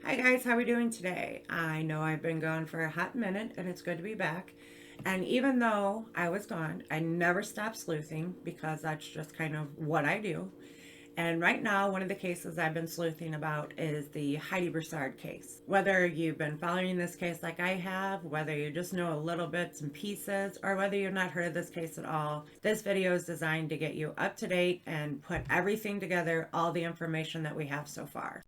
Hi guys, how are we doing today? I know I've been gone for a hot minute and it's good to be back. And even though I was gone, I never stopped sleuthing because that's just kind of what I do. And right now, one of the cases I've been sleuthing about is the Heidi Broussard case. Whether you've been following this case like I have, whether you just know a little bits and pieces, or whether you've not heard of this case at all, this video is designed to get you up to date and put everything together, all the information that we have so far.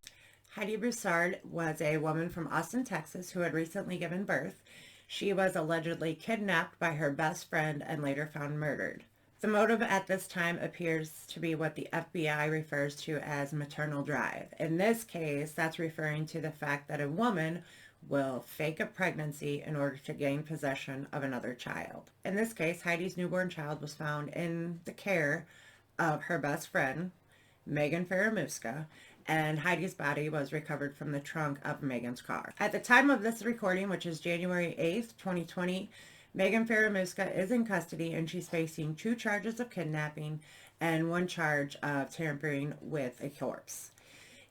Heidi Broussard was a woman from Austin, Texas, who had recently given birth. She was allegedly kidnapped by her best friend and later found murdered. The motive at this time appears to be what the FBI refers to as maternal drive. In this case, that's referring to the fact that a woman will fake a pregnancy in order to gain possession of another child. In this case, Heidi's newborn child was found in the care of her best friend, Magen Fieramusca, and Heidi's body was recovered from the trunk of Megan's car. At the time of this recording, which is January 8th, 2020, Magen Fieramusca is in custody and she's facing 2 charges of kidnapping and 1 charge of tampering with a corpse.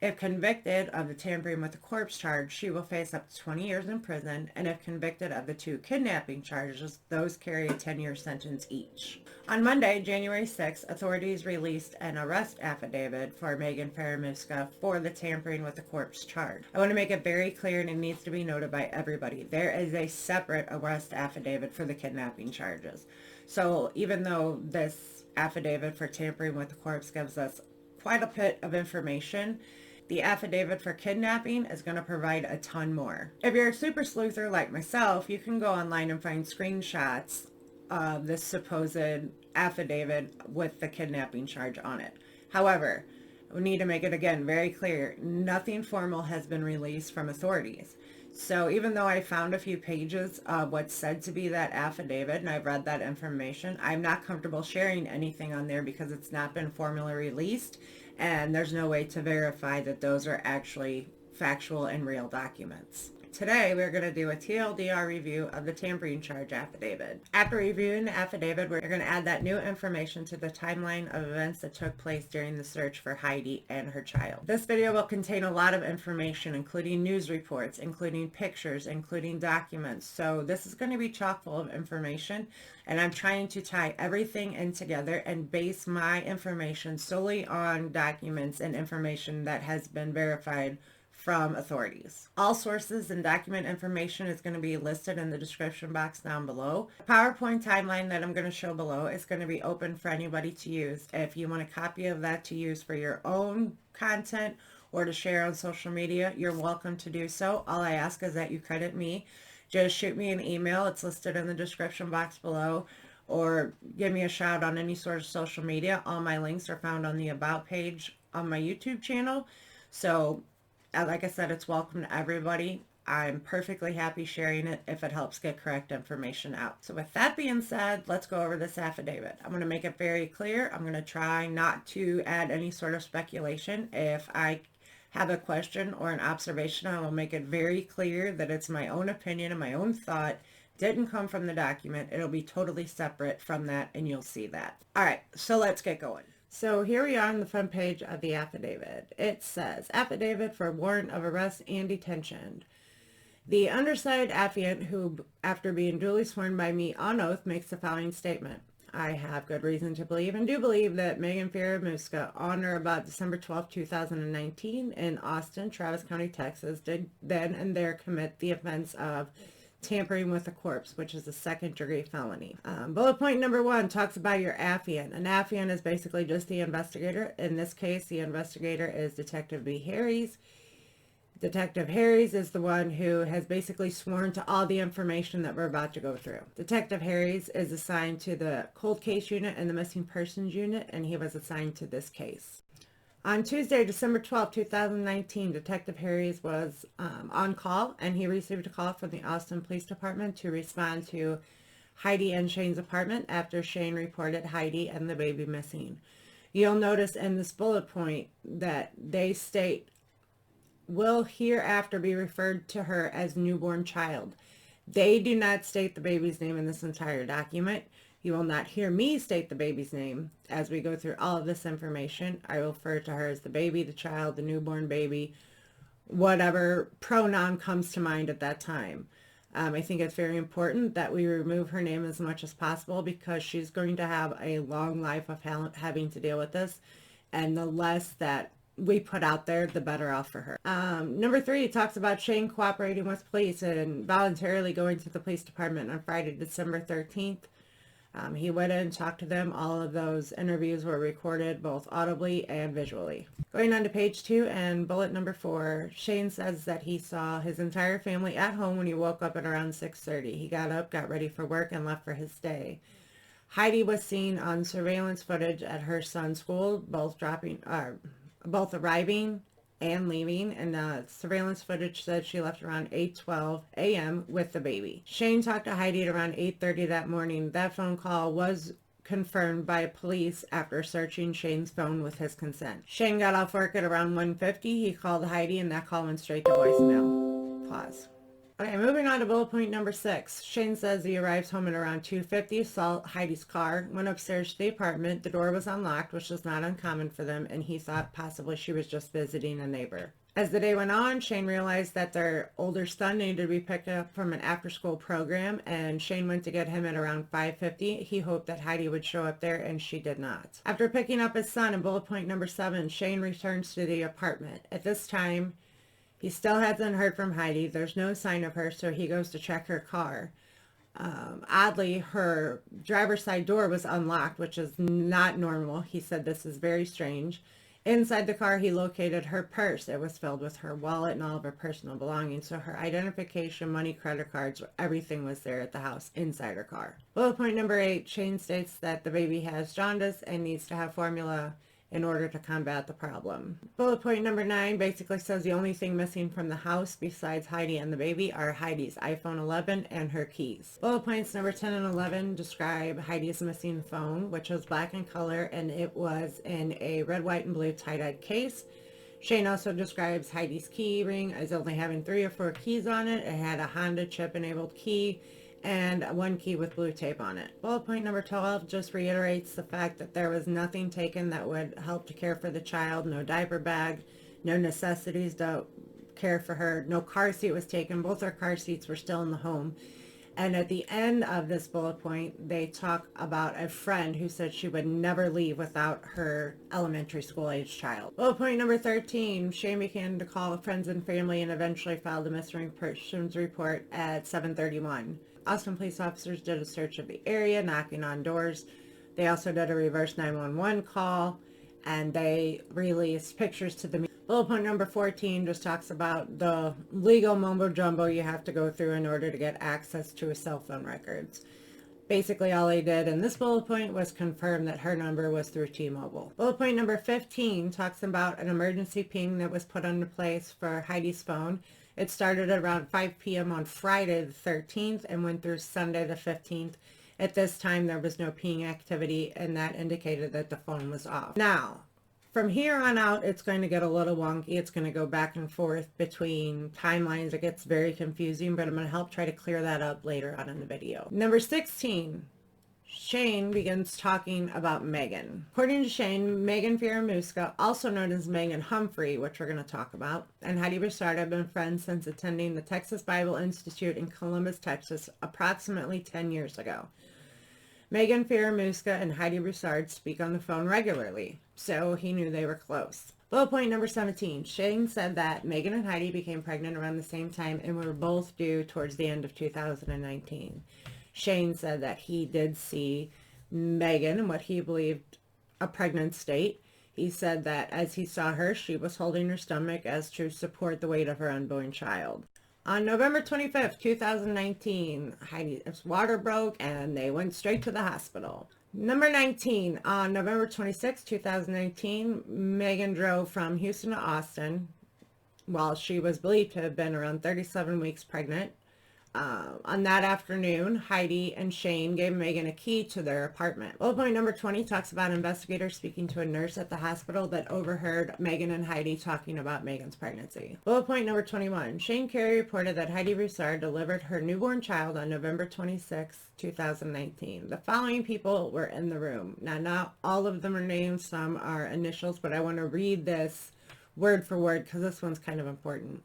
If convicted of the tampering with a corpse charge, she will face up to 20 years in prison, and if convicted of the 2 kidnapping charges, those carry a 10-year sentence each. On Monday, January 6th, authorities released an arrest affidavit for Magen Fieramusca for the tampering with the corpse charge. I want to make it very clear, and it needs to be noted by everybody, there is a separate arrest affidavit for the kidnapping charges. So even though this affidavit for tampering with the corpse gives us quite a bit of information, the affidavit for kidnapping is going to provide a ton more. If you're a super sleuther like myself, you can go online and find screenshots of this supposed affidavit with the kidnapping charge on it. However, we need to make it again very clear, nothing formal has been released from authorities. So even though I found a few pages of what's said to be that affidavit and I've read that information, I'm not comfortable sharing anything on there because it's not been formally released and there's no way to verify that those are actually factual and real documents. Today, we're going to do a TLDR review of the tampering charge affidavit. After reviewing the affidavit, we're going to add that new information to the timeline of events that took place during the search for Heidi and her child. This video will contain a lot of information, including news reports, including pictures, including documents. So this is going to be chock full of information, and I'm trying to tie everything in together and base my information solely on documents and information that has been verified from authorities. All sources and document information is going to be listed in the description box down below. The PowerPoint timeline that I'm going to show below is going to be open for anybody to use. If you want a copy of that to use for your own content or to share on social media, you're welcome to do so. All I ask is that you credit me. Just shoot me an email. It's listed in the description box below, or give me a shout on any sort of social media. All my links are found on the About page on my YouTube channel. So like I said, it's welcome to everybody. I'm perfectly happy sharing it if it helps get correct information out. So with that being said, let's go over this affidavit. I'm going to make it very clear. I'm going to try not to add any sort of speculation. If I have a question or an observation, I will make it very clear that it's my own opinion and my own thought. Didn't come from the document. It'll be totally separate from that, and you'll see that. All right, so let's get going. So here we are on the front page of the affidavit. It says, affidavit for warrant of arrest and detention. The undersigned affiant, who, after being duly sworn by me on oath, makes the following statement. I have good reason to believe and do believe that Magen Fieramusca, on or about December 12, 2019, in Austin, Travis County, Texas, did then and there commit the offense of tampering with a corpse, which is a second-degree felony. Bullet point number 1 talks about your affiant. An affiant is basically just the investigator. In this case, the investigator is Detective B. Harries. Detective Harries is the one who has basically sworn to all the information that we're about to go through. Detective Harries is assigned to the cold case unit and the missing persons unit, and he was assigned to this case. On Tuesday, December 12, 2019, Detective Harries was on call, and he received a call from the Austin Police Department to respond to Heidi and Shane's apartment after Shane reported Heidi and the baby missing. You'll notice in this bullet point that they state, will hereafter be referred to her as newborn child. They do not state the baby's name in this entire document. You will not hear me state the baby's name as we go through all of this information. I will refer to her as the baby, the child, the newborn baby, whatever pronoun comes to mind at that time. I think it's very important that we remove her name as much as possible because she's going to have a long life of having to deal with this. And the less that we put out there, the better off for her. Number 3 talks about Shane cooperating with police and voluntarily going to the police department on Friday, December 13th. He went in and talked to them. All of those interviews were recorded both audibly and visually. Going on to page 2 and bullet number 4, Shane says that he saw his entire family at home when he woke up at around 6:30. He got up, got ready for work, and left for his day. Heidi was seen on surveillance footage at her son's school, both arriving and leaving, and surveillance footage said she left around 8:12 a.m. with the baby. Shane talked to Heidi at around 8:30 that morning. That phone call was confirmed by police after searching Shane's phone with his consent. Shane got off work at around 1:50. He called Heidi and that call went straight to voicemail. Pause. Okay, moving on to bullet point number 6. Shane says he arrives home at around 2:50, saw Heidi's car, went upstairs to the apartment. The door was unlocked, which was not uncommon for them, and he thought possibly she was just visiting a neighbor. As the day went on, Shane realized that their older son needed to be picked up from an after-school program, and Shane went to get him at around 5:50. He hoped that Heidi would show up there, and she did not. After picking up his son in bullet point number 7, Shane returns to the apartment. At this time, he still hasn't heard from Heidi. There's no sign of her, so he goes to check her car. Oddly, her driver's side door was unlocked, which is not normal. He said this is very strange. Inside the car, he located her purse. It was filled with her wallet and all of her personal belongings. So her identification, money, credit cards, everything was there at the house inside her car. Bullet point number 8, Shane states that the baby has jaundice and needs to have formula in order to combat the problem. Bullet point number 9 basically says the only thing missing from the house besides Heidi and the baby are Heidi's iPhone 11 and her keys. Bullet points number 10 and 11 describe Heidi's missing phone, which was black in color and it was in a red, white, and blue tie-dyed case. Shane also describes Heidi's key ring as only having 3 or 4 keys on it. It had a Honda chip-enabled key and 1 key with blue tape on it. Bullet point number 12 just reiterates the fact that there was nothing taken that would help to care for the child. No diaper bag, no necessities to care for her, no car seat was taken. Both our car seats were still in the home. And at the end of this bullet point, they talk about a friend who said she would never leave without her elementary school age child. Bullet point number 13, Shane began to call friends and family and eventually filed a missing persons report at 7:31. Austin police officers did a search of the area, knocking on doors. They also did a reverse 911 call, and they released pictures to the media. Bullet point number 14 just talks about the legal mumbo jumbo you have to go through in order to get access to his cell phone records. Basically, all they did in this bullet point was confirm that her number was through T-Mobile. Bullet point number 15 talks about an emergency ping that was put into place for Heidi's phone. It started at around 5 p.m. on Friday the 13th and went through Sunday the 15th. At this time, there was no ping activity, and that indicated that the phone was off. Now, from here on out, it's going to get a little wonky. It's going to go back and forth between timelines. It gets very confusing, but I'm going to help try to clear that up later on in the video. Number 16. Shane begins talking about Magen. According to Shane, Magen Fieramusca, also known as Megan Humphrey, which we're going to talk about, and Heidi Broussard have been friends since attending the Texas Bible Institute in Columbus, Texas, approximately 10 years ago. Magen Fieramusca and Heidi Broussard speak on the phone regularly, so he knew they were close. Bullet point number 17. Shane said that Magen and Heidi became pregnant around the same time and were both due towards the end of 2019. Shane said that he did see Magen in what he believed a pregnant state. He said that as he saw her, she was holding her stomach as to support the weight of her unborn child. On November 25th, 2019, Heidi's water broke and they went straight to the hospital. Number 19, on November 26, 2019, Magen drove from Houston to Austin while she was believed to have been around 37 weeks pregnant. On that afternoon, Heidi and Shane gave Magen a key to their apartment. Bullet point number 20 talks about investigators speaking to a nurse at the hospital that overheard Magen and Heidi talking about Megan's pregnancy. Bullet point number 21. Shane Carey reported that Heidi Broussard delivered her newborn child on November 26, 2019. The following people were in the room. Now, not all of them are names. Some are initials, but I want to read this word for word because this one's kind of important.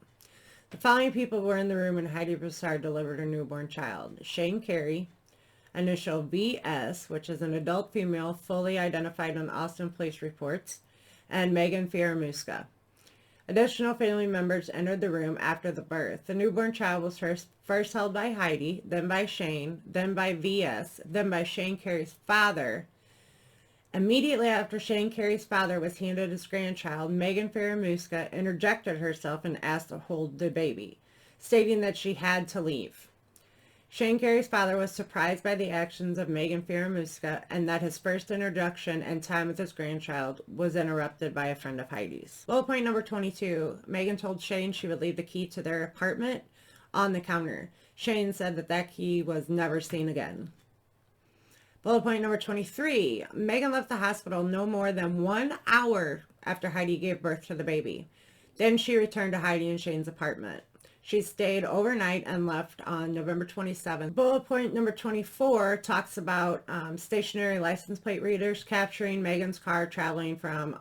The following people were in the room when Heidi Broussard delivered her newborn child: Shane Carey, initial VS, which is an adult female fully identified on Austin police reports, and Magen Fieramusca. Additional family members entered the room after the birth. The newborn child was first held by Heidi, then by Shane, then by VS, then by Shane Carey's father. Immediately after Shane Carey's father was handed his grandchild, Magen Fieramusca interjected herself and asked to hold the baby, stating that she had to leave. Shane Carey's father was surprised by the actions of Magen Fieramusca and that his first introduction and time with his grandchild was interrupted by a friend of Heidi's. Bullet point number 22. Magen told Shane she would leave the key to their apartment on the counter. Shane said that key was never seen again. Bullet point number 23. Magen left the hospital no more than 1 hour after Heidi gave birth to the baby. Then she returned to Heidi and Shane's apartment. She stayed overnight and left on November 27th. Bullet point number 24 talks about stationary license plate readers capturing Magen's car traveling from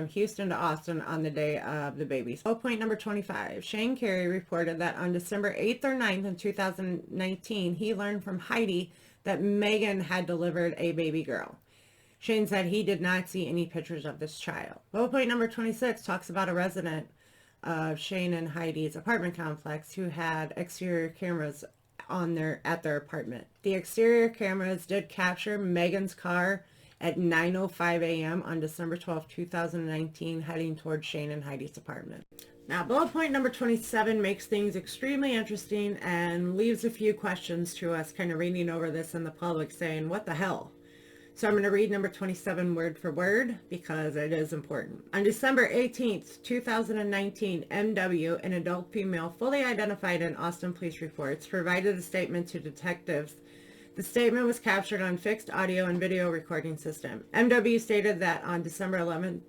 Houston to Austin on the day of the baby's. Bullet point number 25. Shane Carey reported that on December 8th or 9th in 2019, he learned from Heidi that Magen had delivered a baby girl. Shane said he did not see any pictures of this child. Bullet point number 26 talks about a resident of Shane and Heidi's apartment complex who had exterior cameras at their apartment. The exterior cameras did capture Magen's car at 9:05 a.m. on December 12, 2019, heading towards Shane and Heidi's apartment. Now, bullet point number 27 makes things extremely interesting and leaves a few questions to us kind of reading over this in the public saying, what the hell? So I'm going to read number 27 word for word because it is important. On December 18th, 2019, MW, an adult female fully identified in Austin police reports, provided a statement to detectives. The statement was captured on fixed audio and video recording system. MW stated that on December 11th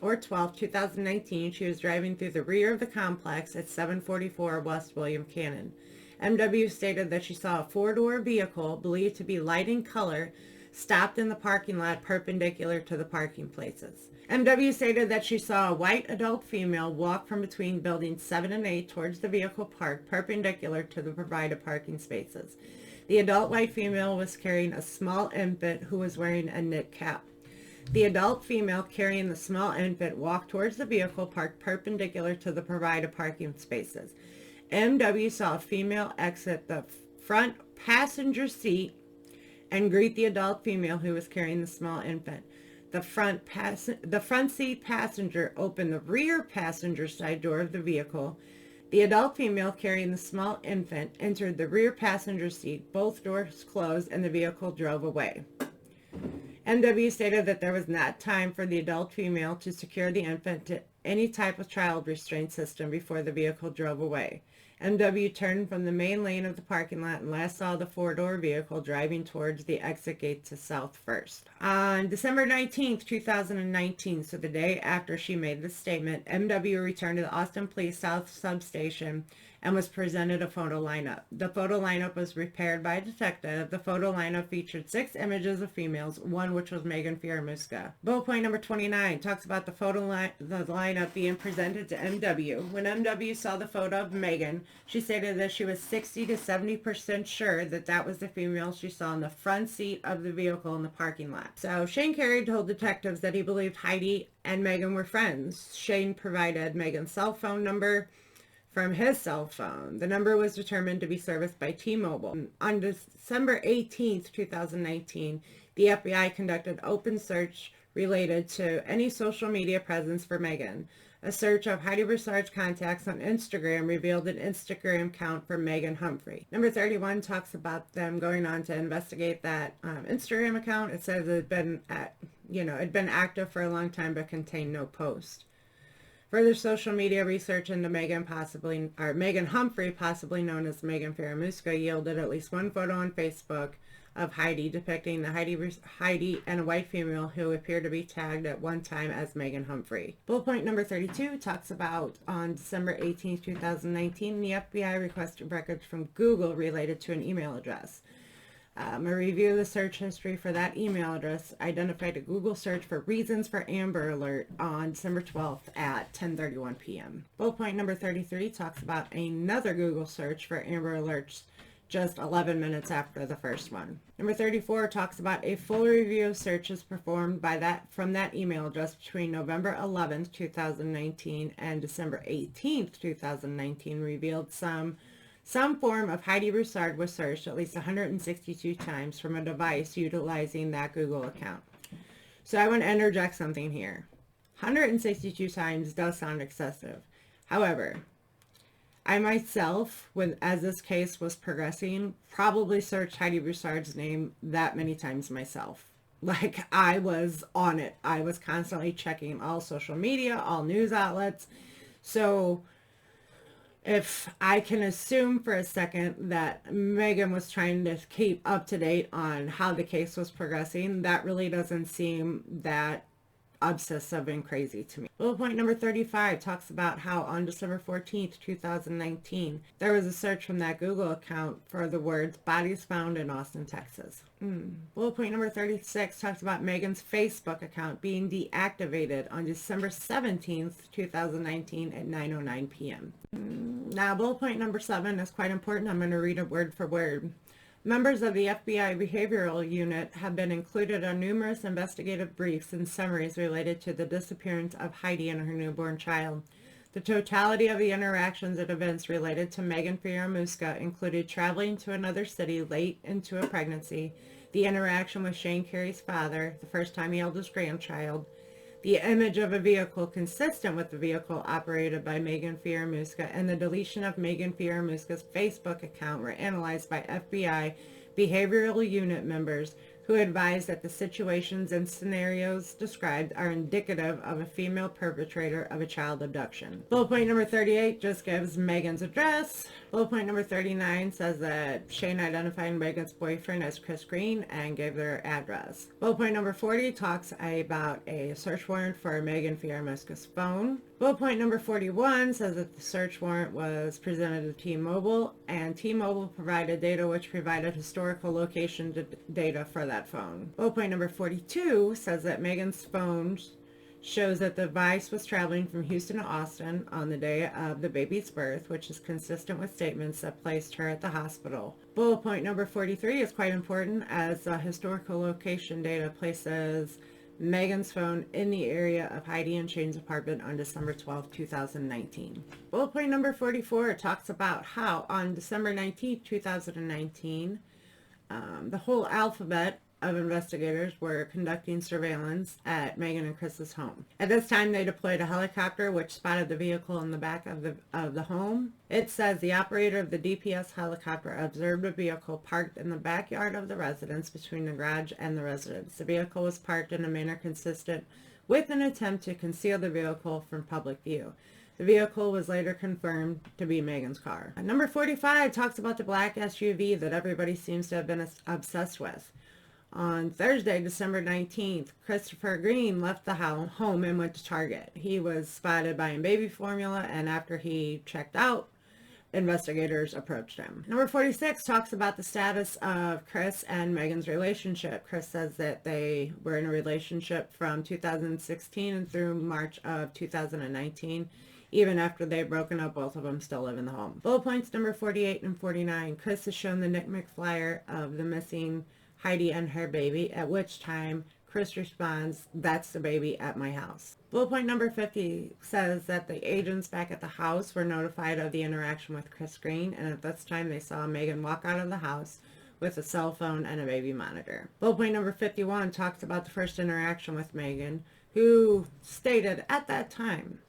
or 12th, 2019, she was driving through the rear of the complex at 744 West William Cannon. MW stated that she saw a four-door vehicle believed to be light in color stopped in the parking lot perpendicular to the parking places. MW stated that she saw a white adult female walk from between buildings 7 and 8 towards the vehicle parked perpendicular to the provided parking spaces. The adult white female was carrying a small infant who was wearing a knit cap. The adult female carrying the small infant walked towards the vehicle parked perpendicular to the provided parking spaces. MW saw a female exit the front passenger seat and greet the adult female who was carrying the small infant. The front seat passenger opened the rear passenger side door of the vehicle. The adult female carrying the small infant entered the rear passenger seat. Both doors closed and the vehicle drove away. MW stated that there was not time for the adult female to secure the infant to any type of child restraint system before the vehicle drove away. MW turned from the main lane of the parking lot and last saw the four-door vehicle driving towards the exit gate to South First. On December 19th, 2019, so the day after she made this statement, MW returned to the Austin Police South Substation and was presented a photo lineup. The photo lineup was prepared by a detective. The photo lineup featured 6 images of females, one which was Magen Fieramusca. Bullet point number 29 talks about the lineup being presented to MW. When MW saw the photo of Magen, she stated that she was 60 to 70% sure that was the female she saw in the front seat of the vehicle in the parking lot. So Shane Carey told detectives that he believed Heidi and Magen were friends. Shane provided Magen's cell phone number from his cell phone. The number was determined to be serviced by T-Mobile. On December 18th, 2019, the FBI conducted open search related to any social media presence for Magen. A search of Heidi Broussard's contacts on Instagram revealed an Instagram account for Magen Humphrey. Number 31 talks about them going on to investigate that Instagram account. It says it had been active for a long time but contained no post. Further social media research into Magen Humphrey, possibly known as Magen Fieramusca, yielded at least one photo on Facebook of Heidi depicting the Heidi and a white female who appeared to be tagged at one time as Magen Humphrey. Bullet point number 32 talks about on December 18, 2019, the FBI requested records from Google related to an email address. A review of the search history for that email address identified a Google search for reasons for Amber Alert on December 12th at 10:31 p.m. Bullet point number 33 talks about another Google search for Amber Alerts just 11 minutes after the first one. Number 34 talks about a full review of searches performed from that email address between November 11th, 2019 and December 18th, 2019 revealed some form of Heidi Broussard was searched at least 162 times from a device utilizing that Google account. So I want to interject something here. 162 times does sound excessive. However, I myself, as this case was progressing, probably searched Heidi Broussard's name that many times myself. Like, I was on it. I was constantly checking all social media, all news outlets. So if I can assume for a second that Megan was trying to keep up to date on how the case was progressing, that really doesn't seem that obsessive and crazy to me. Bullet point number 35 talks about how on December 14th, 2019, there was a search from that Google account for the words bodies found in Austin, Texas. Bullet point number 36 talks about Megan's Facebook account being deactivated on December 17th, 2019 at 9:09 p.m. Now, bullet point number 7 is quite important. I'm going to read it word for word. Members of the FBI Behavioral Unit have been included on numerous investigative briefs and summaries related to the disappearance of Heidi and her newborn child. The totality of the interactions and events related to Magen Fieramusca included traveling to another city late into a pregnancy, the interaction with Shane Carey's father, the first time he held his grandchild, the image of a vehicle consistent with the vehicle operated by Magen Fieramusca, and the deletion of Magen Fieramusca's Facebook account were analyzed by FBI Behavioral Unit members who advised that the situations and scenarios described are indicative of a female perpetrator of a child abduction. Bullet point number 38 just gives Megan's address. Bullet point number 39 says that Shane identified Megan's boyfriend as Chris Green and gave their address. Bullet point number 40 talks about a search warrant for Magen Fieramusca's phone. Bullet point number 41 says that the search warrant was presented to T-Mobile, and T-Mobile provided data which provided historical location data for that phone. Bullet point number 42 says that Megan's phone shows that the device was traveling from Houston to Austin on the day of the baby's birth, which is consistent with statements that placed her at the hospital. Bullet point number 43 is quite important, as historical location data places Megan's phone in the area of Heidi and Shane's apartment on December 12, 2019. Bullet point number 44 talks about how on December 19, 2019, the whole alphabet of investigators were conducting surveillance at Megan and Chris's home. At this time, they deployed a helicopter which spotted the vehicle in the back of the home. It says the operator of the DPS helicopter observed a vehicle parked in the backyard of the residence between the garage and the residence. The vehicle was parked in a manner consistent with an attempt to conceal the vehicle from public view. The vehicle was later confirmed to be Megan's car. Number 45 talks about the black SUV that everybody seems to have been obsessed with. On Thursday, December 19th, Christopher Green left the home and went to Target. He was spotted buying baby formula, and after he checked out, investigators approached him. Number 46 talks about the status of Chris and Megan's relationship. Chris says that they were in a relationship from 2016 and through March of 2019. Even after they've broken up, both of them still live in the home. Bullet points number 48 and 49. Chris has shown the Nick McFlyer of the missing Heidi and her baby, at which time Chris responds, "That's the baby at my house." Bullet point number 50 says that the agents back at the house were notified of the interaction with Chris Green, and at this time they saw Megan walk out of the house with a cell phone and a baby monitor. Bullet point number 51 talks about the first interaction with Megan, who stated at that time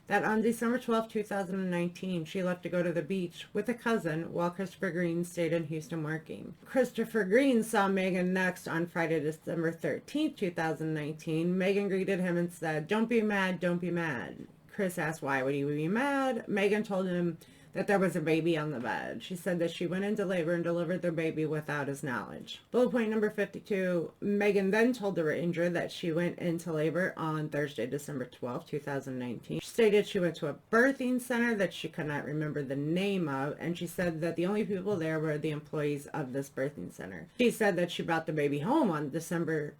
that on December 12, 2019, she left to go to the beach with a cousin while Christopher Green stayed in Houston working. Christopher Green saw Megan next on Friday, December 13, 2019. Megan greeted him and said, "Don't be mad, don't be mad." Chris asked why would he be mad. Megan told him that there was a baby on the bed. She said that she went into labor and delivered their baby without his knowledge. Bullet point number 52, Magen then told the ranger that she went into labor on Thursday, December 12, 2019. She stated she went to a birthing center that she could not remember the name of, and she said that the only people there were the employees of this birthing center. She said that she brought the baby home on December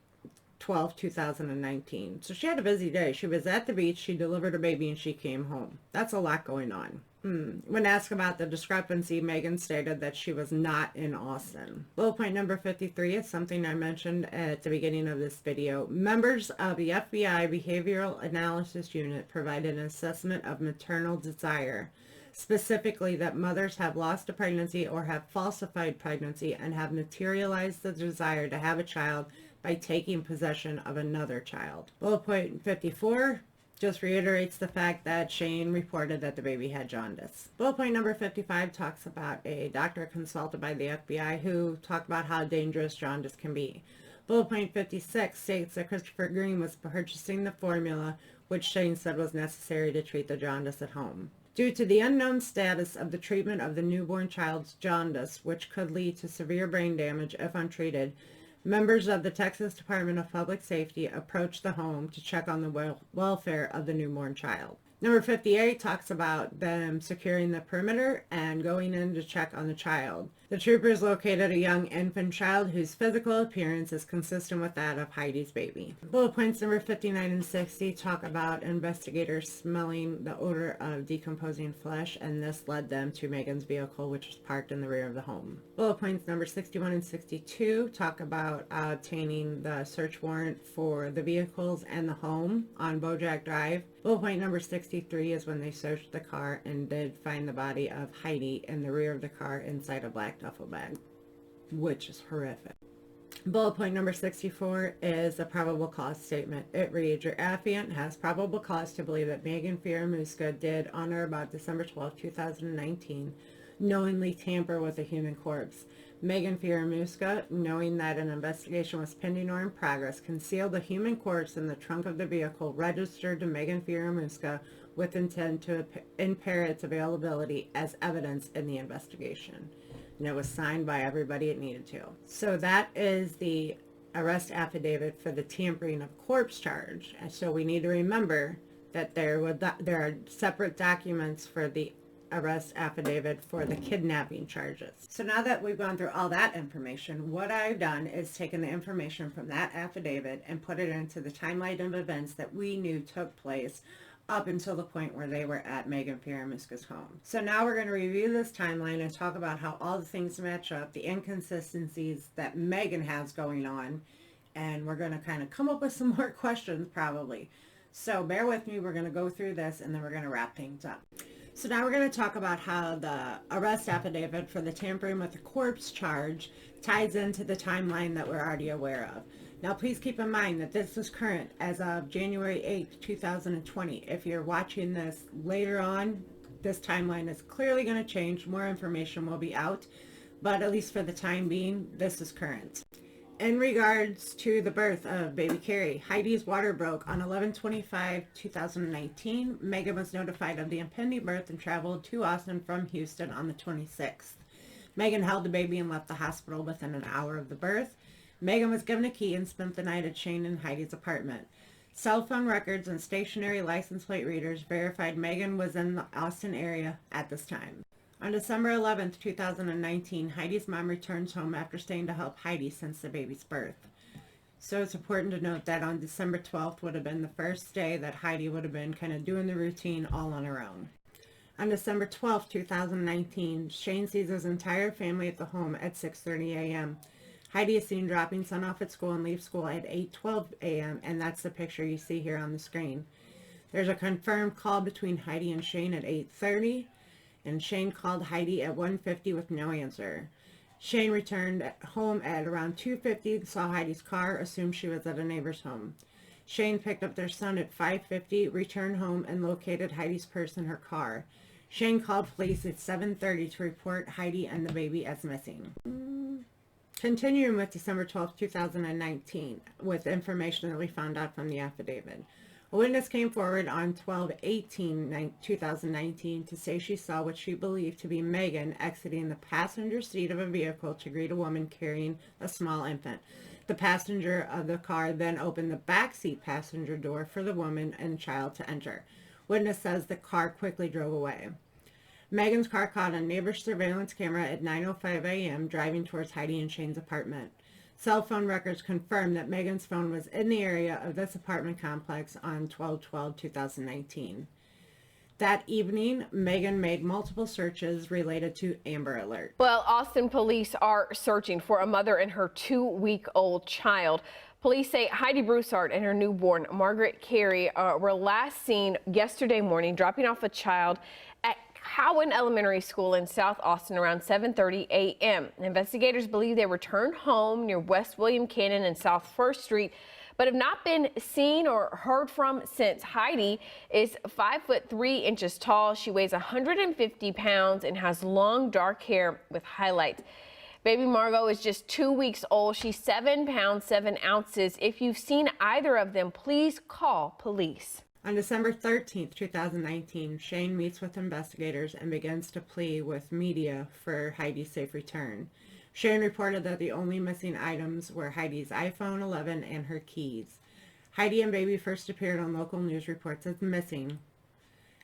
12, 2019. So she had a busy day. She was at the beach, she delivered her baby, and she came home. That's a lot going on. When asked about the discrepancy, Magen stated that she was not in Austin. Bullet point number 53 is something I mentioned at the beginning of this video. Members of the FBI Behavioral Analysis Unit provided an assessment of maternal desire, specifically that mothers have lost a pregnancy or have falsified pregnancy and have materialized the desire to have a child by taking possession of another child. Bullet point 54 just reiterates the fact that Shane reported that the baby had jaundice. Bullet point number 55 talks about a doctor consulted by the FBI who talked about how dangerous jaundice can be. Bullet point 56 states that Christopher Green was purchasing the formula which Shane said was necessary to treat the jaundice at home. Due to the unknown status of the treatment of the newborn child's jaundice, which could lead to severe brain damage if untreated, members of the Texas Department of Public Safety approached the home to check on the welfare of the newborn child. Number 58 talks about them securing the perimeter and going in to check on the child. The troopers located a young infant child whose physical appearance is consistent with that of Heidi's baby. Bullet points number 59 and 60 talk about investigators smelling the odor of decomposing flesh, and this led them to Magen's vehicle, which was parked in the rear of the home. Bullet points number 61 and 62 talk about obtaining the search warrant for the vehicles and the home on Bojack Drive. Bullet point number 63 is when they searched the car and did find the body of Heidi in the rear of the car inside a black duffel bag, which is horrific. Bullet point number 64 is a probable cause statement. It reads, your affiant has probable cause to believe that Magen Fieramusca did on or about December 12, 2019, knowingly tamper with a human corpse. Magen Fieramusca, knowing that an investigation was pending or in progress, concealed the human corpse in the trunk of the vehicle registered to Magen Fieramusca with intent to impair its availability as evidence in the investigation. And it was signed by everybody it needed to. So that is the arrest affidavit for the tampering of corpse charge. And so we need to remember that there are separate documents for the arrest affidavit for the kidnapping charges. So now that we've gone through all that information, what I've done is taken the information from that affidavit and put it into the timeline of events that we knew took place up until the point where they were at Magen Fieramusca's home. So now we're going to review this timeline and talk about how all the things match up, the inconsistencies that Magen has going on, and we're going to kind of come up with some more questions probably. So bear with me, we're going to go through this and then we're going to wrap things up. So now we're going to talk about how the arrest affidavit for the tampering with the corpse charge ties into the timeline that we're already aware of. Now please keep in mind that this is current as of January 8th, 2020. If you're watching this later on, this timeline is clearly going to change. More information will be out, but at least for the time being, this is current. In regards to the birth of baby Carrie, Heidi's water broke on 11/25/2019. Magen was notified of the impending birth and traveled to Austin from Houston on the 26th. Magen held the baby and left the hospital within an hour of the birth. Magen was given a key and spent the night at Shane and Heidi's apartment. Cell phone records and stationary license plate readers verified Magen was in the Austin area at this time. On December 11th, 2019, Heidi's mom returns home after staying to help Heidi since the baby's birth. So it's important to note that on December 12th would have been the first day that Heidi would have been kind of doing the routine all on her own. On December 12th, 2019, Shane sees his entire family at the home at 6:30 a.m. Heidi is seen dropping son off at school and leaves school at 8:12 a.m. and that's the picture you see here on the screen. There's a confirmed call between Heidi and Shane at 8:30, and Shane called Heidi at 1:50 with no answer. Shane returned home at around 2:50, saw Heidi's car, assumed she was at a neighbor's home. Shane picked up their son at 5:50, returned home, and located Heidi's purse in her car. Shane called police at 7:30 to report Heidi and the baby as missing. Continuing with December 12, 2019, with information that we found out from the affidavit. A witness came forward on 12/18/2019 to say she saw what she believed to be Megan exiting the passenger seat of a vehicle to greet a woman carrying a small infant. The passenger of the car then opened the backseat passenger door for the woman and child to enter. Witness says the car quickly drove away. Megan's car caught on neighbor's surveillance camera at 9:05 a.m. driving towards Heidi and Shane's apartment. Cell phone records confirm that Megan's phone was in the area of this apartment complex on 12/12/2019. That evening, Megan made multiple searches related to Amber Alert. Well, Austin police are searching for a mother and her 2-week-old child. Police say Heidi Broussard and her newborn, Margaret Carey, were last seen yesterday morning dropping off a child at Cowan Elementary School in South Austin around 7:30 a.m. Investigators believe they returned home near West William Cannon and South First Street, but have not been seen or heard from since. Heidi is 5'3" tall. She weighs 150 pounds and has long dark hair with highlights. Baby Margot is just 2 weeks old. She's 7 pounds, 7 ounces. If you've seen either of them, please call police. On December 13th, 2019, Shane meets with investigators and begins to plead with media for Heidi's safe return. Shane reported that the only missing items were Heidi's iPhone 11 and her keys. Heidi and baby first appeared on local news reports as missing.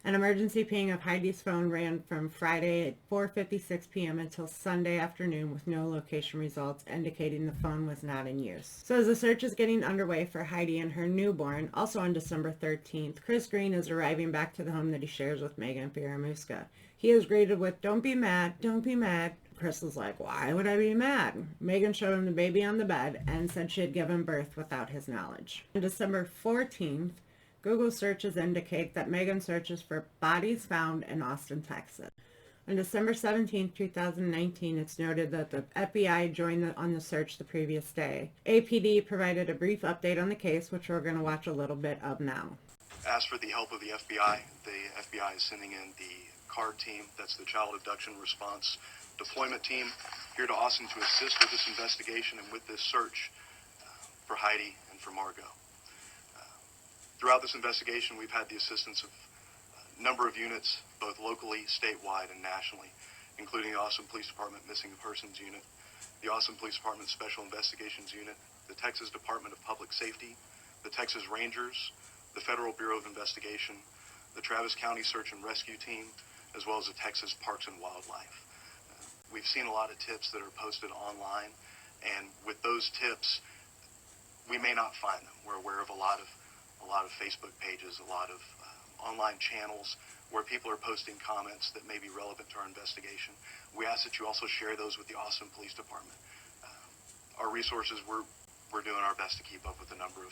An emergency ping of Heidi's phone ran from Friday at 4:56 p.m. until Sunday afternoon with no location results indicating the phone was not in use. So as the search is getting underway for Heidi and her newborn, also on December 13th, Chris Green is arriving back to the home that he shares with Magen Fieramusca. He is greeted with, "Don't be mad, don't be mad." Chris is like, "Why would I be mad?" Megan showed him the baby on the bed and said she had given birth without his knowledge. On December 14th, Google searches indicate that Megan searches for bodies found in Austin, Texas. On December 17, 2019, it's noted that the FBI joined on the search the previous day. APD provided a brief update on the case, which we're going to watch a little bit of now. Asked for the help of the FBI. The FBI is sending in the CARD team, that's the Child Abduction Response Deployment Team, here to Austin to assist with this investigation and with this search for Heidi and for Margot. Throughout this investigation, we've had the assistance of a number of units, both locally, statewide, and nationally, including the Austin Police Department Missing Persons Unit, the Austin Police Department Special Investigations Unit, the Texas Department of Public Safety, the Texas Rangers, the Federal Bureau of Investigation, the Travis County Search and Rescue Team, as well as the Texas Parks and Wildlife. We've seen a lot of tips that are posted online, and with those tips, we may not find them. We're aware of a lot of Facebook pages, a lot of online channels where people are posting comments that may be relevant to our investigation. We ask that you also share those with the Austin Police Department. Our resources, we're doing our best to keep up with the number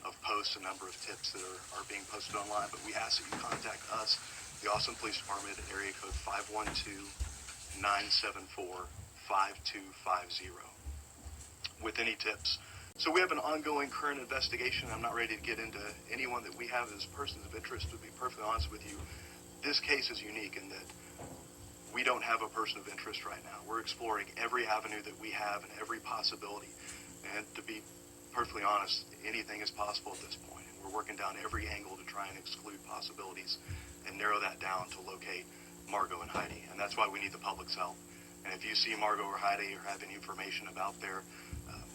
of posts, a number of tips that are being posted online, but we ask that you contact us, the Austin Police Department, at area code 512-974-5250 with any tips. So we have an ongoing current investigation. I'm not ready to get into anyone that we have as persons of interest. To be perfectly honest with you, this case is unique in that we don't have a person of interest right now. We're exploring every avenue that we have and every possibility. And to be perfectly honest, anything is possible at this point. And we're working down every angle to try and exclude possibilities and narrow that down to locate Margot and Heidi. And that's why we need the public's help. And if you see Margot or Heidi or have any information about their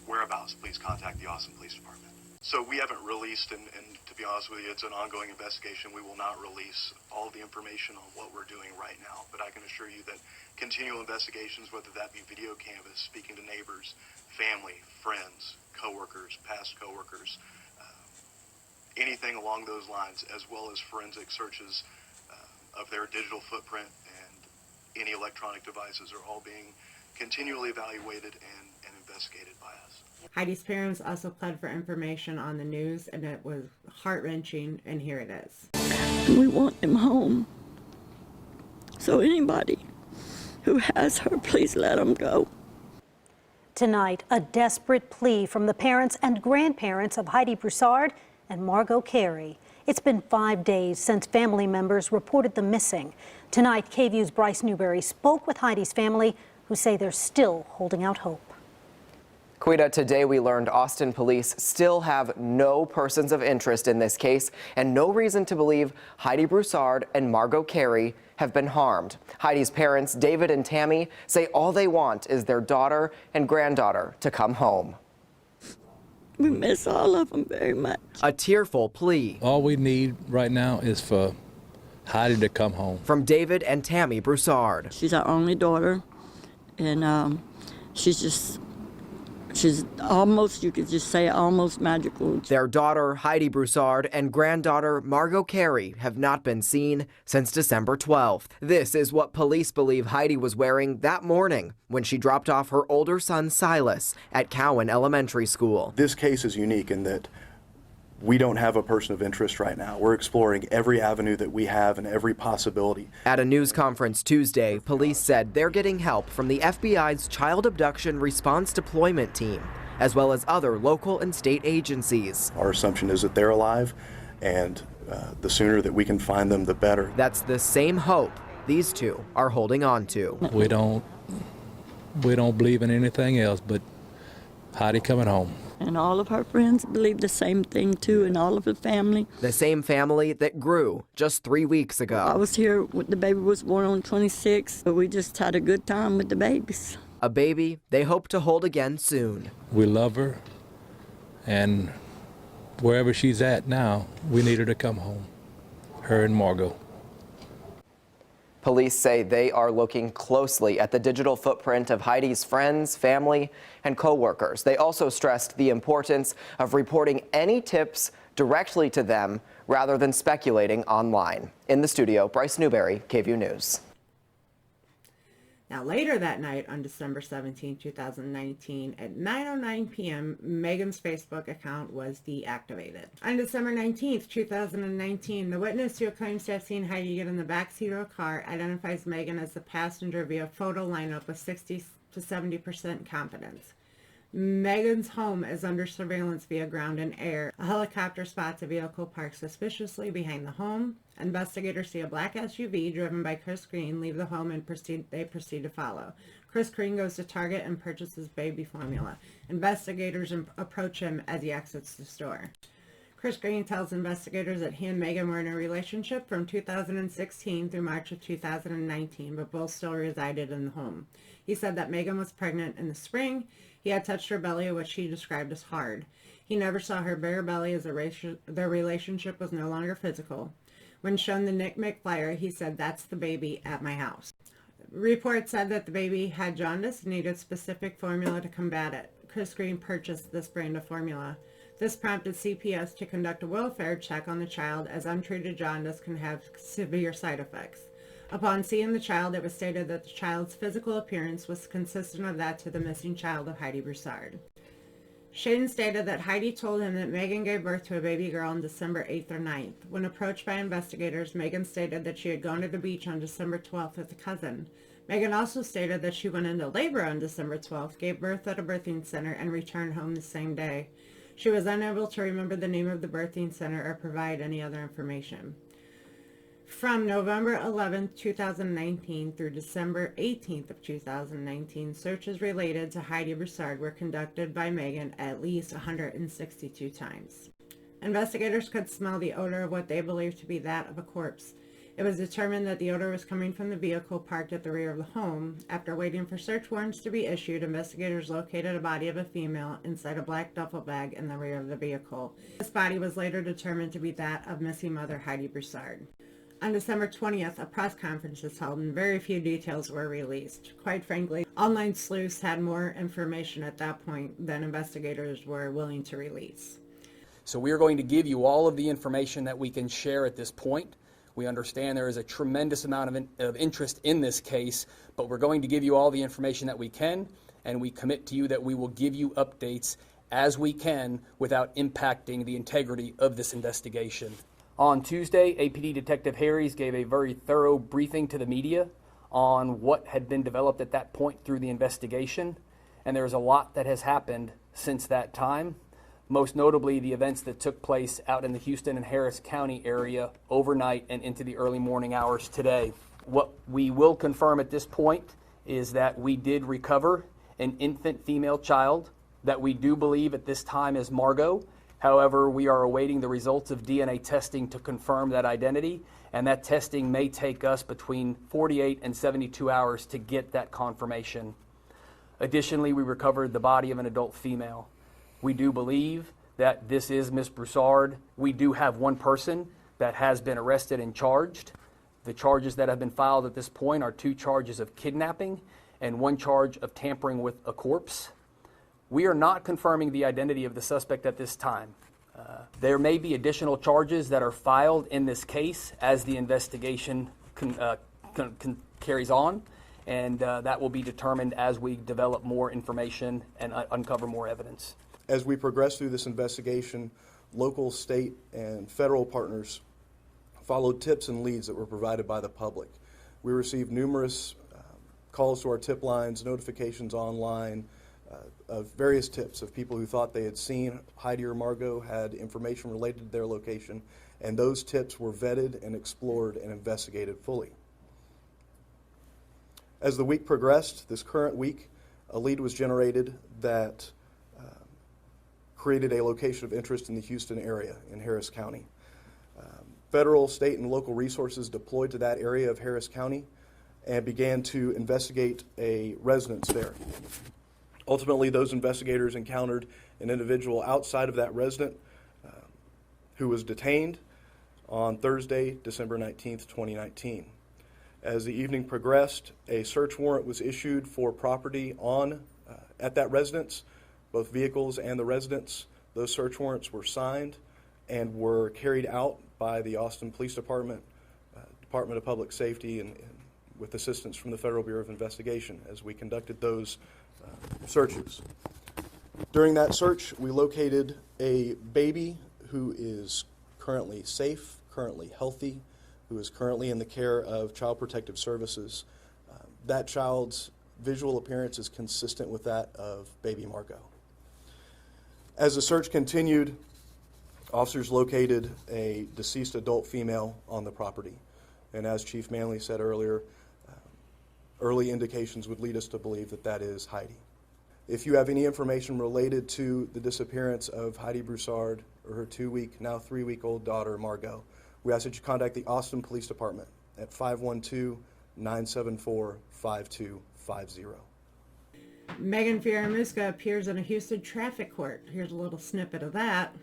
whereabouts, please contact the Austin Police Department. So we haven't released, and to be honest with you, it's an ongoing investigation. We will not release all the information on what we're doing right now, but I can assure you that continual investigations, whether that be video canvas, speaking to neighbors, family, friends, coworkers, past coworkers, anything along those lines, as well as forensic searches of their digital footprint and any electronic devices, are all being continually evaluated and investigated by us. Heidi's parents also pled for information on the news, and it was heart-wrenching, and here it is. We want him home. So anybody who has her, please let him go. Tonight, a desperate plea from the parents and grandparents of Heidi Broussard and Margot Carey. It's been 5 days since family members reported them missing. Tonight, KVU's Bryce Newberry spoke with Heidi's family, who say they're still holding out hope. Quita, today we learned Austin police still have no persons of interest in this case and no reason to believe Heidi Broussard and Margot Carey have been harmed. Heidi's parents, David and Tammy, say all they want is their daughter and granddaughter to come home. We miss all of them very much. A tearful plea. All we need right now is for Heidi to come home. From David and Tammy Broussard. She's our only daughter, and she's almost, you could just say, almost magical. Their daughter, Heidi Broussard, and granddaughter, Margot Carey, have not been seen since December 12th. This is what police believe Heidi was wearing that morning when she dropped off her older son, Silas, at Cowan Elementary School. This case is unique in that we don't have a person of interest right now. We're exploring every avenue that we have and every possibility. At a news conference Tuesday, police said they're getting help from the FBI's Child Abduction Response Deployment Team, as well as other local and state agencies. Our assumption is that they're alive, and the sooner that we can find them, the better. That's the same hope these two are holding on to. We don't believe in anything else but Heidi coming home. And all of her friends believe the same thing too, and all of the family. The same family that grew just 3 weeks ago. I was here when the baby was born on 26, but we just had a good time with the babies. A baby they hope to hold again soon. We love her, and wherever she's at now, we need her to come home, her and Margot. Police say they are looking closely at the digital footprint of Heidi's friends, family, and co-workers. They also stressed the importance of reporting any tips directly to them rather than speculating online. In the studio, Bryce Newberry, KVUE News. Now, later that night on December 17, 2019, at 9:09 p.m., Megan's Facebook account was deactivated. On December 19, 2019, the witness who claims to have seen Heidi get in the backseat of a car identifies Megan as the passenger via photo lineup with 60 to 70% confidence. Megan's home is under surveillance via ground and air. A helicopter spots a vehicle parked suspiciously behind the home. Investigators see a black SUV driven by Chris Green leave the home and they proceed to follow. Chris Green goes to Target and purchases baby formula. Investigators approach him as he exits the store. Chris Green tells investigators that he and Megan were in a relationship from 2016 through March of 2019, but both still resided in the home. He said that Megan was pregnant in the spring. He had touched her belly, which he described as hard. He never saw her bare belly as their relationship was no longer physical. When shown the Nick Mick flyer, he said, "That's the baby at my house." Reports said that the baby had jaundice and needed specific formula to combat it. Chris Green purchased this brand of formula. This prompted CPS to conduct a welfare check on the child, as untreated jaundice can have severe side effects. Upon seeing the child, it was stated that the child's physical appearance was consistent of that to the missing child of Heidi Broussard. Shaden stated that Heidi told him that Megan gave birth to a baby girl on December 8th or 9th. When approached by investigators, Megan stated that she had gone to the beach on December 12th with a cousin. Megan also stated that she went into labor on December 12th, gave birth at a birthing center, and returned home the same day. She was unable to remember the name of the birthing center or provide any other information. From November 11, 2019 through December 18th of 2019, searches related to Heidi Broussard were conducted by Megan at least 162 times. Investigators could smell the odor of what they believed to be that of a corpse. It was determined that the odor was coming from the vehicle parked at the rear of the home. After waiting for search warrants to be issued, investigators located a body of a female inside a black duffel bag in the rear of the vehicle. This body was later determined to be that of missing mother Heidi Broussard. On December 20th, a press conference was held and very few details were released. Quite frankly, online sleuths had more information at that point than investigators were willing to release. So we are going to give you all of the information that we can share at this point. We understand there is a tremendous amount of interest in this case, but we're going to give you all the information that we can, and we commit to you that we will give you updates as we can without impacting the integrity of this investigation. On Tuesday, APD Detective Harries gave a very thorough briefing to the media on what had been developed at that point through the investigation, and there's a lot that has happened since that time, most notably the events that took place out in the Houston and Harris County area overnight and into the early morning hours today. What we will confirm at this point is that we did recover an infant female child that we do believe at this time is Margot. However, we are awaiting the results of DNA testing to confirm that identity, and that testing may take us between 48 and 72 hours to get that confirmation. Additionally, we recovered the body of an adult female. We do believe that this is Ms. Broussard. We do have one person that has been arrested and charged. The charges that have been filed at this point are 2 charges of kidnapping and 1 charge of tampering with a corpse. We are not confirming the identity of the suspect at this time. There may be additional charges that are filed in this case as the investigation carries on, and that will be determined as we develop more information and uncover more evidence. As we progress through this investigation, local, state, and federal partners followed tips and leads that were provided by the public. We received numerous calls to our tip lines, notifications online, of various tips of people who thought they had seen Heidi or Margot, had information related to their location, and those tips were vetted and explored and investigated fully. As the week progressed, this current week, a lead was generated that created a location of interest in the Houston area in Harris County. Federal, state, and local resources deployed to that area of Harris County and began to investigate a residence there. Ultimately, those investigators encountered an individual outside of that resident who was detained on Thursday, December 19th, 2019. As the evening progressed, a search warrant was issued for property at that residence, both vehicles and the residence. Those search warrants were signed and were carried out by the Austin Police Department, Department of Public Safety, and with assistance from the Federal Bureau of Investigation as we conducted those searches. During that search, we located a baby who is currently safe, currently healthy, who is currently in the care of Child Protective Services. That child's visual appearance is consistent with that of baby Margot. As the search continued, officers located a deceased adult female on the property. And as Chief Manley said earlier, early indications would lead us to believe that that is Heidi. If you have any information related to the disappearance of Heidi Broussard or her 2-week, now 3-week-old daughter, Margot, we ask that you contact the Austin Police Department at 512-974-5250. Magen Fieramusca appears in a Houston traffic court. Here's a little snippet of that.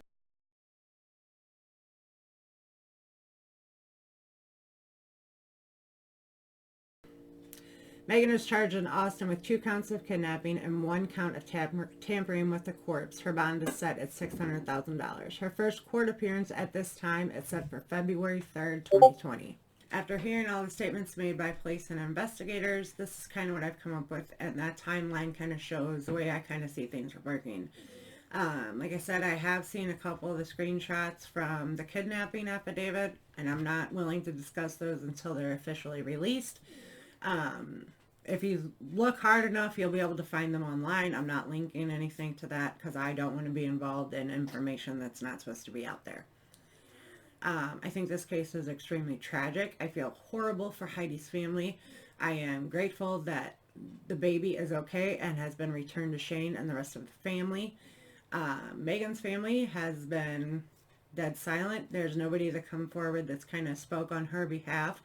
Magen is charged in Austin with 2 counts of kidnapping and 1 count of tampering with a corpse. Her bond is set at $600,000. Her first court appearance at this time is set for February 3rd, 2020. After hearing all the statements made by police and investigators, this is kind of what I've come up with, and that timeline kind of shows the way I kind of see things working. Like I said, I have seen a couple of the screenshots from the kidnapping affidavit, and I'm not willing to discuss those until they're officially released. If you look hard enough, you'll be able to find them online. I'm not linking anything to that because I don't want to be involved in information that's not supposed to be out there. I think this case is extremely tragic. I feel horrible for Heidi's family. I am grateful that the baby is okay and has been returned to Shane and the rest of the family. Megan's family has been dead silent. There's nobody that come forward that's kind of spoke on her behalf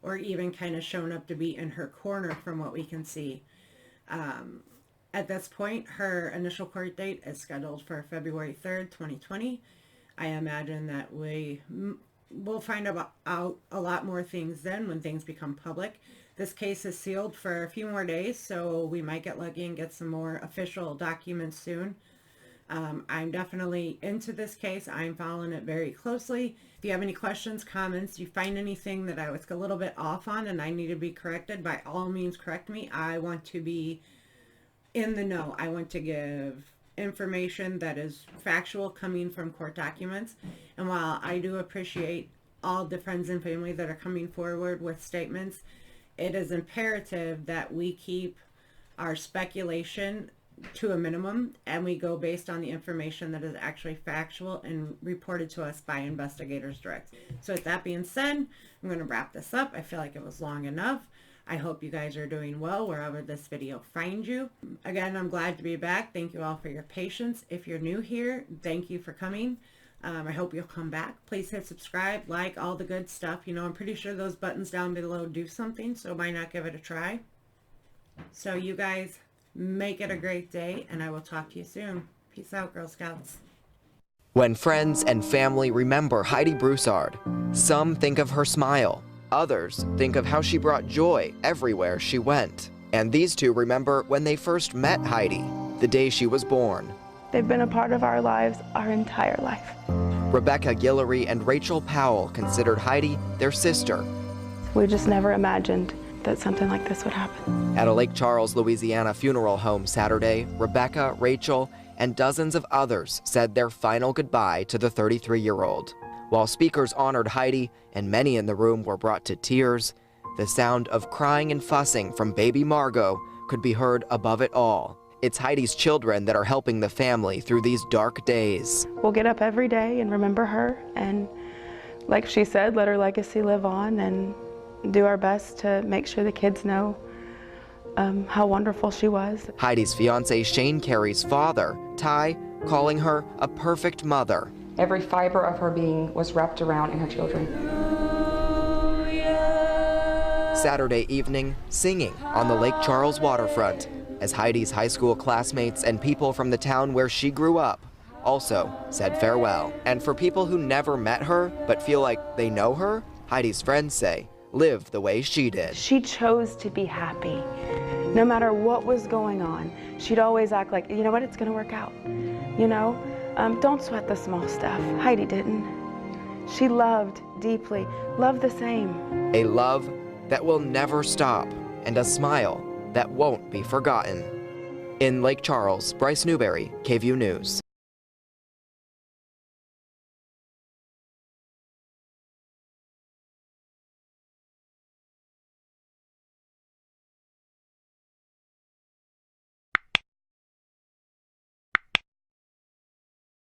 or even kind of shown up to be in her corner from what we can see. At this point, her initial court date is scheduled for February 3rd, 2020. I imagine that we will find out a lot more things then when things become public. This case is sealed for a few more days, so we might get lucky and get some more official documents soon. I'm definitely into this case. I'm following it very closely. If you have any questions, comments, you find anything that I was a little bit off on and I need to be corrected, by all means correct me. I want to be in the know. I want to give information that is factual coming from court documents. And while I do appreciate all the friends and family that are coming forward with statements, it is imperative that we keep our speculation to a minimum and we go based on the information that is actually factual and reported to us by investigators direct. So with that being said, I'm going to wrap this up. I feel like it was long enough. I hope you guys are doing well wherever this video finds you. Again, I'm glad to be back. Thank you all for your patience. If you're new here, thank you for coming. I hope you'll come back. Please hit subscribe, like, all the good stuff. You know, I'm pretty sure those buttons down below do something, so why not give it a try? So you guys make it a great day, and I will talk to you soon. Peace out, Girl Scouts. When friends and family remember Heidi Broussard, some think of her smile. Others think of how she brought joy everywhere she went. And these two remember when they first met Heidi, the day she was born. They've been a part of our lives our entire life. Rebecca Guillory and Rachel Powell considered Heidi their sister. We just never imagined that something like this would happen. At a Lake Charles, Louisiana funeral home Saturday, Rebecca, Rachel, and dozens of others said their final goodbye to the 33-year-old. While speakers honored Heidi and many in the room were brought to tears, the sound of crying and fussing from baby Margot could be heard above it all. It's Heidi's children that are helping the family through these dark days. We'll get up every day and remember her, and like she said, let her legacy live on, and do our best to make sure the kids know how wonderful she was. Heidi's fiance Shane Carey's father, Ty, calling her a perfect mother. Every fiber of her being was wrapped around in her children. Saturday evening, singing on the Lake Charles waterfront, as Heidi's high school classmates and people from the town where she grew up also said farewell. And for people who never met her but feel like they know her, Heidi's friends say, live the way she did. She chose to be happy. No matter what was going on, she'd always act like, you know what, it's gonna work out. You know, don't sweat the small stuff. Heidi didn't. She loved deeply, loved the same. A love that will never stop, and a smile that won't be forgotten. In Lake Charles, Bryce Newberry, KVUE News.